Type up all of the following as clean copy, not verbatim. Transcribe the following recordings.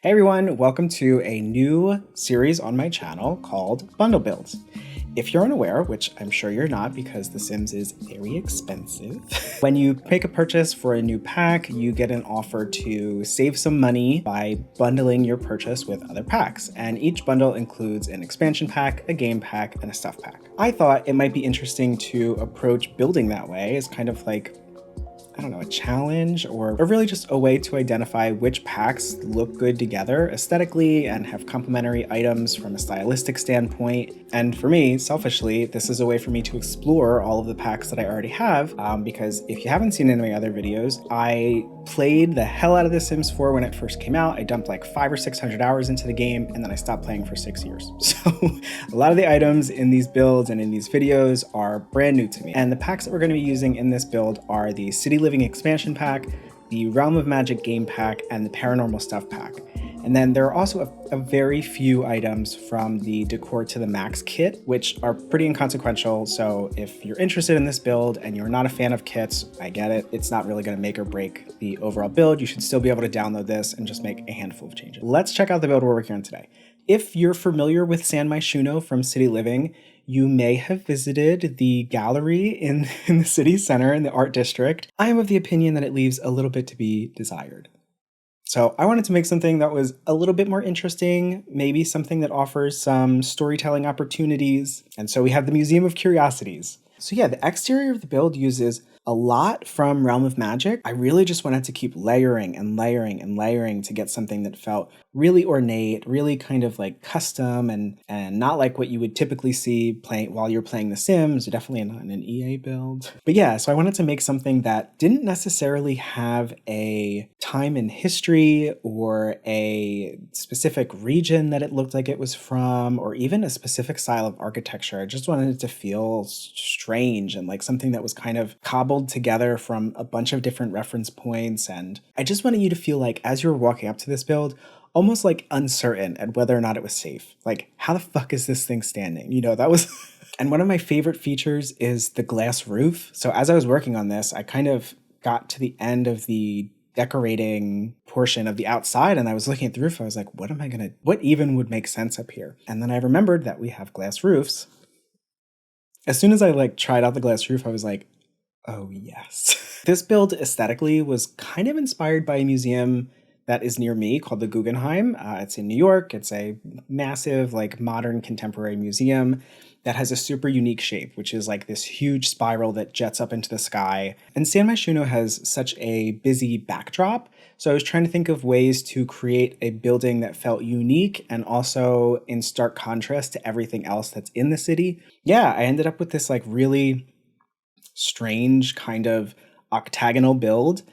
Hey everyone, welcome to a new series on my channel called Bundle Builds. If you're unaware, which I'm sure you're not because The Sims is very expensive, when you make a purchase for a new pack, you get an offer to save some money by bundling your purchase with other packs, and each bundle includes an expansion pack, a game pack, and a stuff pack. I thought it might be interesting to approach building that way as kind of like a challenge or really just a way to identify which packs look good together aesthetically and have complementary items from a stylistic standpoint. And for me, selfishly, this is a way for me to explore all of the packs that I already have, because if you haven't seen any of my other videos, I played the hell out of The Sims 4 when it first came out. I dumped like 500 or 600 hours into the game, and then I stopped playing for 6 years. So a lot of the items in these builds and in these videos are brand new to me. And the packs that we're going to be using in this build are the City Living Expansion Pack, the Realm of Magic Game Pack, and the Paranormal Stuff Pack. And then there are also a very few items from the Decor to the Max kit, which are pretty inconsequential. So if you're interested in this build and you're not a fan of kits, I get it. It's not really going to make or break the overall build. You should still be able to download this and just make a handful of changes. Let's check out the build we're working on today. If you're familiar with San Myshuno from City Living, you may have visited the gallery in the city center in the art district. I am of the opinion that it leaves a little bit to be desired. So I wanted to make something that was a little bit more interesting, maybe something that offers some storytelling opportunities. And so we have the Museum of Curiosities. So yeah, the exterior of the build uses a lot from Realm of Magic. I really just wanted to keep layering and layering and layering to get something that felt really ornate, really kind of like custom and not like what you would typically see playing while you're playing The Sims, definitely not in an EA build. But yeah, so I wanted to make something that didn't necessarily have a time in history or a specific region that it looked like it was from, or even a specific style of architecture. I just wanted it to feel strange and like something that was kind of cobbled together from a bunch of different reference points. And I just wanted you to feel like as you were walking up to this build, almost like uncertain at whether or not it was safe. Like, how the fuck is this thing standing? You know, that was... And one of my favorite features is the glass roof. So as I was working on this, I kind of got to the end of the decorating portion of the outside and I was looking at the roof. I was like, what even would make sense up here? And then I remembered that we have glass roofs. As soon as I like tried out the glass roof, I was like, oh yes. This build aesthetically was kind of inspired by a museum that is near me called the Guggenheim. It's in New York. It's a massive, like modern contemporary museum that has a super unique shape, which is like this huge spiral that jets up into the sky. And San Myshuno has such a busy backdrop. So I was trying to think of ways to create a building that felt unique and also in stark contrast to everything else that's in the city. Yeah, I ended up with this like really strange kind of octagonal build.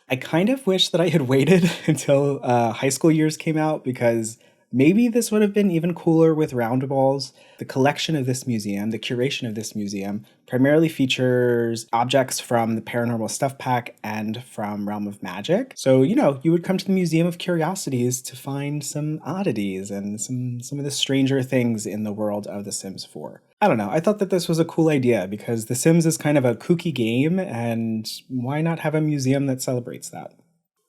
I kind of wish that I had waited until high school years came out because maybe this would have been even cooler with round balls. The collection of this museum, the curation of this museum, primarily features objects from the Paranormal Stuff pack and from Realm of Magic. So, you know, you would come to the Museum of Curiosities to find some oddities and some of the stranger things in the world of The Sims 4. I don't know, I thought that this was a cool idea because The Sims is kind of a kooky game, and why not have a museum that celebrates that?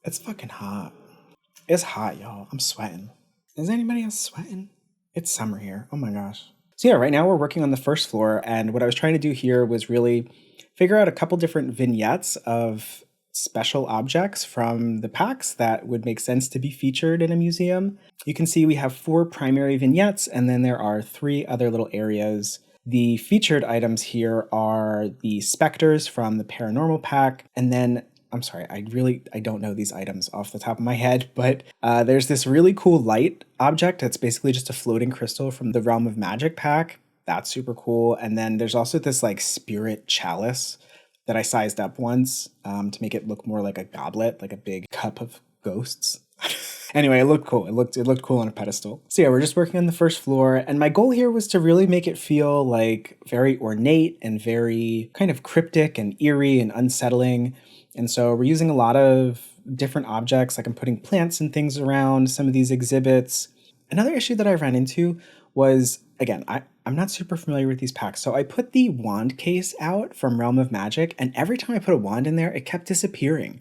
It's fucking hot. It's hot, y'all. I'm sweating. Is anybody else sweating? It's summer here. Oh my gosh. So yeah, right now we're working on the first floor, and what I was trying to do here was really figure out a couple different vignettes of special objects from the packs that would make sense to be featured in a museum. You can see we have 4 primary vignettes, and then there are 3 other little areas. The featured items here are the specters from the Paranormal pack, and then I'm sorry, I don't know these items off the top of my head, but there's this really cool light object that's basically just a floating crystal from the Realm of Magic pack. That's super cool. And then there's also this like spirit chalice that I sized up once to make it look more like a goblet, like a big cup of ghosts. Anyway, it looked cool. It looked cool on a pedestal. So yeah, we're just working on the first floor, and my goal here was to really make it feel like very ornate and very kind of cryptic and eerie and unsettling. And so we're using a lot of different objects, like I'm putting plants and things around some of these exhibits. Another issue that I ran into was, again, I'm not super familiar with these packs, so I put the wand case out from Realm of Magic, and every time I put a wand in there, it kept disappearing.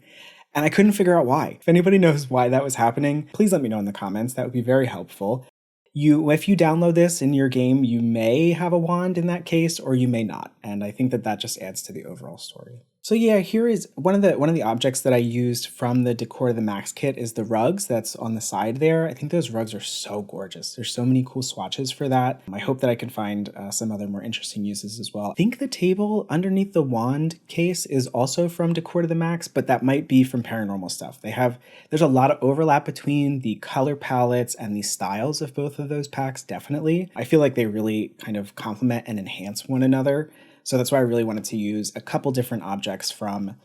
And I couldn't figure out why. If anybody knows why that was happening, please let me know in the comments. That would be very helpful. If you download this in your game, you may have a wand in that case, or you may not. And I think that that just adds to the overall story. So yeah, here is one of the objects that I used from the Decor to the Max kit is the rugs that's on the side there. I think those rugs are so gorgeous. There's so many cool swatches for that. I hope that I can find some other more interesting uses as well. I think the table underneath the wand case is also from Decor to the Max, but that might be from Paranormal Stuff. There's a lot of overlap between the color palettes and the styles of both of those packs, definitely. I feel like they really kind of complement and enhance one another. So that's why I really wanted to use a couple different objects from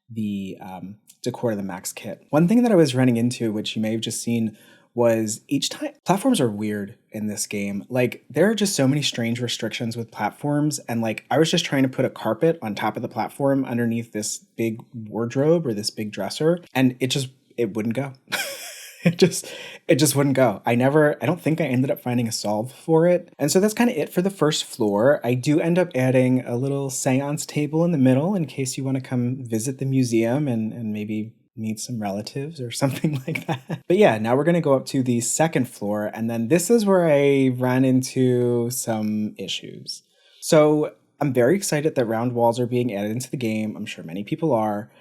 the Decor to the Max kit. One thing that I was running into, which you may have just seen, was each time platforms are weird in this game. Like, there are just so many strange restrictions with platforms, and like I was just trying to put a carpet on top of the platform underneath this big wardrobe or this big dresser, and it wouldn't go. It just wouldn't go. I don't think I ended up finding a solve for it. And so that's kind of it for the first floor. I do end up adding a little seance table in the middle in case you want to come visit the museum and maybe meet some relatives or something like that. But yeah, now we're going to go up to the second floor, and then this is where I ran into some issues. So I'm very excited that round walls are being added into the game. I'm sure many people are.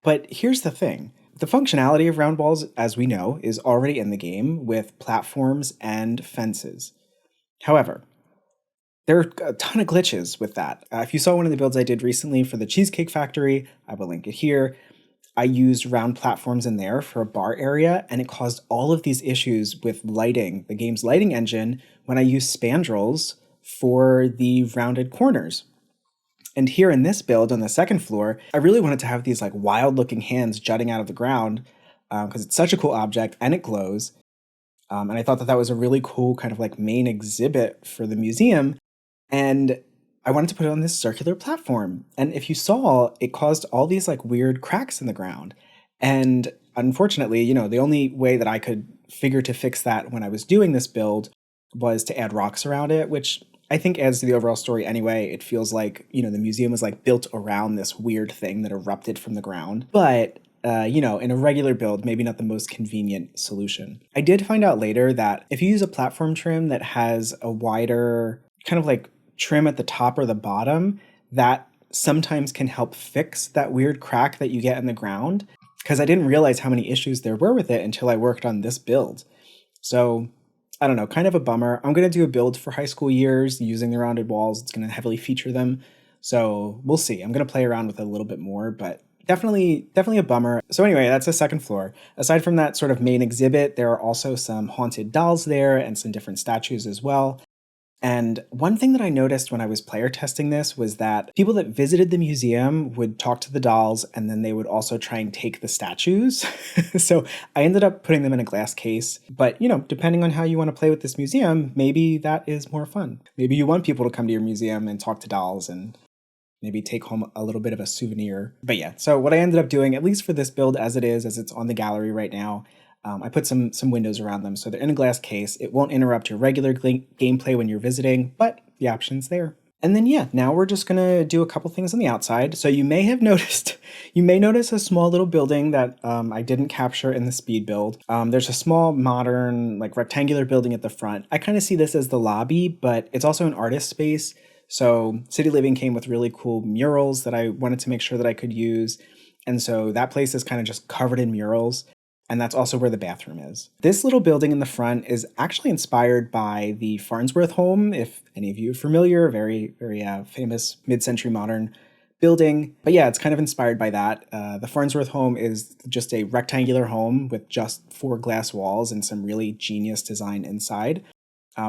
But here's the thing. The functionality of round walls, as we know, is already in the game with platforms and fences. However, there are a ton of glitches with that. If you saw one of the builds I did recently for the Cheesecake Factory, I will link it here. I used round platforms in there for a bar area, and it caused all of these issues with lighting, the game's lighting engine, when I used spandrels for the rounded corners. And here in this build on the second floor, I really wanted to have these like wild looking hands jutting out of the ground because it's such a cool object and it glows. And I thought that that was a really cool kind of like main exhibit for the museum. And I wanted to put it on this circular platform. And if you saw, it caused all these like weird cracks in the ground. And unfortunately, the only way that I could figure to fix that when I was doing this build was to add rocks around it, which I think adds to the overall story anyway. It feels like, the museum was like built around this weird thing that erupted from the ground. But, in a regular build, maybe not the most convenient solution. I did find out later that if you use a platform trim that has a wider kind of like trim at the top or the bottom, that sometimes can help fix that weird crack that you get in the ground. Because I didn't realize how many issues there were with it until I worked on this build. So I don't know, kind of a bummer. I'm going to do a build for high school years using the rounded walls. It's going to heavily feature them. So we'll see. I'm going to play around with it a little bit more, but definitely a bummer. So anyway, that's the second floor. Aside from that sort of main exhibit, there are also some haunted dolls there and some different statues as well. And one thing that I noticed when I was player testing this was that people that visited the museum would talk to the dolls and then they would also try and take the statues. So I ended up putting them in a glass case. But, depending on how you want to play with this museum, maybe that is more fun. Maybe you want people to come to your museum and talk to dolls and maybe take home a little bit of a souvenir. But yeah, so what I ended up doing, at least for this build as it's on the gallery right now, I put some windows around them so they're in a glass case. It won't interrupt your regular gameplay when you're visiting, but the option's there. And then yeah, now we're just gonna do a couple things on the outside. So you may notice a small little building that I didn't capture in the speed build. There's a small modern like rectangular building at the front. I kind of see this as the lobby, but it's also an artist space. So City Living came with really cool murals that I wanted to make sure that I could use. And so that place is kind of just covered in murals. And that's also where the bathroom is. This little building in the front is actually inspired by the Farnsworth home, if any of you are familiar, very, very famous mid-century modern building. But yeah, it's kind of inspired by that. The Farnsworth home is just a rectangular home with just 4 glass walls and some really genius design inside.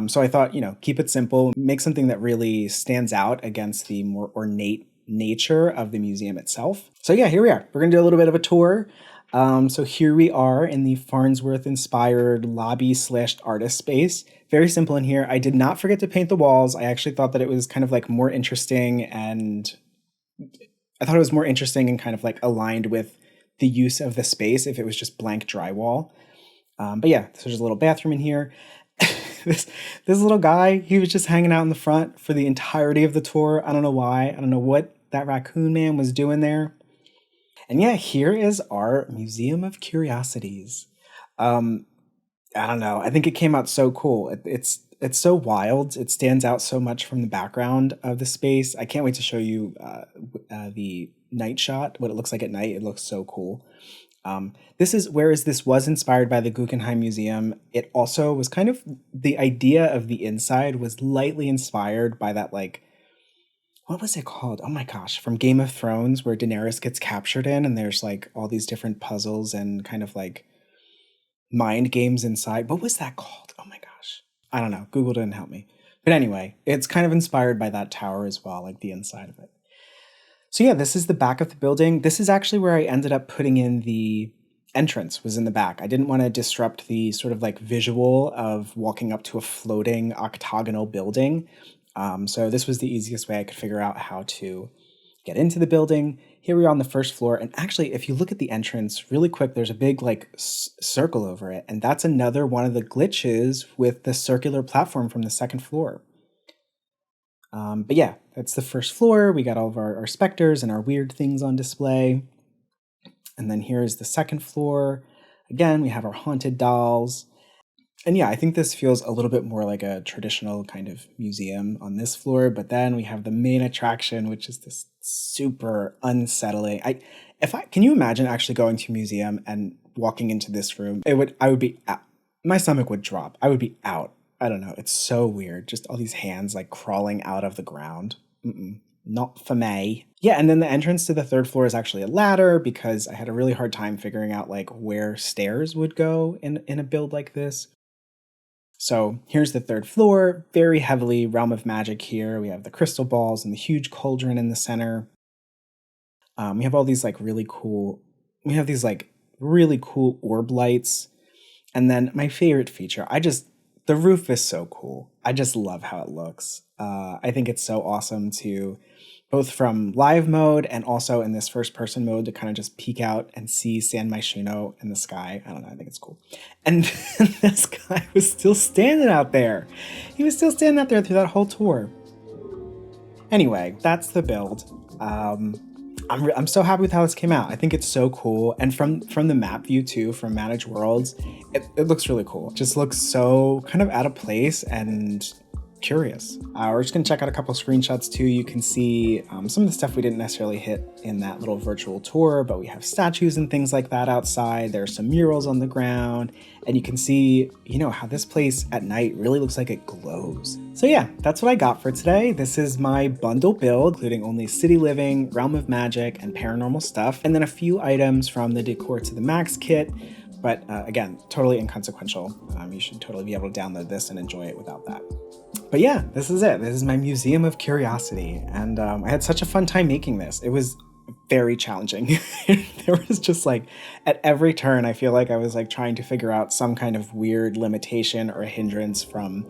So I thought, keep it simple, make something that really stands out against the more ornate nature of the museum itself. So yeah, here we are. We're gonna do a little bit of a tour. So here we are in the Farnsworth-inspired lobby/artist space. Very simple in here. I did not forget to paint the walls. I actually thought that it was kind of like more interesting, and I thought it was more interesting and kind of like aligned with the use of the space if it was just blank drywall. But yeah, so there's a little bathroom in here. This little guy, he was just hanging out in the front for the entirety of the tour. I don't know why. I don't know what that raccoon man was doing there. And yeah, here is our Museum of Curiosities. Um, I don't know. I think it came out so cool. It's so wild. It stands out so much from the background of the space. I can't wait to show you the night shot, what it looks like at night. It looks so cool. This is, whereas this was inspired by the Guggenheim Museum, it also was kind of, the idea of the inside was lightly inspired by that, like, what was it called? Oh my gosh, from Game of Thrones, where Daenerys gets captured in, and there's like all these different puzzles and kind of like mind games inside. What was that called? Oh my gosh. I don't know. Google didn't help me. But anyway, it's kind of inspired by that tower as well, like the inside of it. So yeah, this is the back of the building. This is actually where I ended up putting in the entrance, was in the back. I didn't want to disrupt the sort of like visual of walking up to a floating octagonal building. So this was the easiest way I could figure out how to get into the building. Here we are on the first floor. And actually, if you look at the entrance really quick, there's a big like circle over it. And that's another one of the glitches with the circular platform from the second floor. But yeah, that's the first floor. We got all of our specters and our weird things on display. And then here's the second floor. Again, we have our haunted dolls. And yeah, I think this feels a little bit more like a traditional kind of museum on this floor. But then we have the main attraction, which is this super unsettling. Can you imagine actually going to a museum and walking into this room? I would be out. My stomach would drop. I would be out. I don't know. It's so weird. Just all these hands like crawling out of the ground. Not for me. Yeah, and then the entrance to the third floor is actually a ladder because I had a really hard time figuring out like where stairs would go in a build like this. So here's the third floor, very heavily Realm of Magic here. We have the crystal balls and the huge cauldron in the center. We have all these like really cool orb lights. And then my favorite feature, the roof is so cool. I just love how it looks. I think it's so awesome to, both from live mode and also in this first person mode, to kind of just peek out and see San Myshuno in the sky. I don't know, I think it's cool. And this guy was still standing out there. He was still standing out there through that whole tour. Anyway, that's the build. I'm so happy with how this came out. I think it's so cool. And from the map view too, from Manage Worlds, it looks really cool. It just looks so kind of out of place and curious. We're just gonna check out a couple screenshots too. You can see some of the stuff we didn't necessarily hit in that little virtual tour, but we have statues and things like that outside. There's some murals on the ground, and you can see, how this place at night really looks like it glows. So yeah, that's what I got for today. This is my bundle build, including only City Living, Realm of Magic, and Paranormal Stuff, and then a few items from the Decor to the Max kit. But again, totally inconsequential. You should totally be able to download this and enjoy it without that. But yeah, this is it. This is my Museum of Curiosity. And I had such a fun time making this. It was very challenging. There was just like, at every turn, I feel like I was like trying to figure out some kind of weird limitation or hindrance from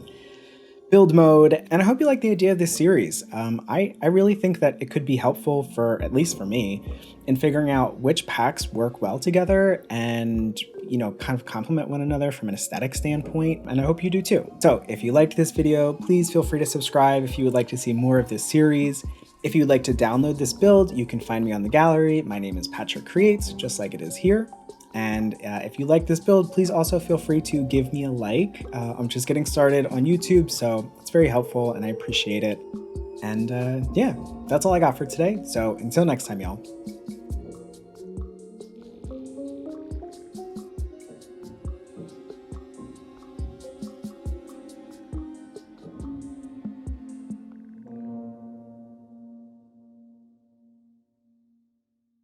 build mode. And I hope you like the idea of this series. I really think that it could be helpful for, at least for me, in figuring out which packs work well together and, kind of complement one another from an aesthetic standpoint. And I hope you do too. So if you liked this video, please feel free to subscribe if you would like to see more of this series. If you'd like to download this build, you can find me on the gallery. My name is Patrick Creates, just like it is here. And if you like this build, please also feel free to give me a like. I'm just getting started on YouTube, so it's very helpful and I appreciate it. And yeah, that's all I got for today. So until next time, y'all.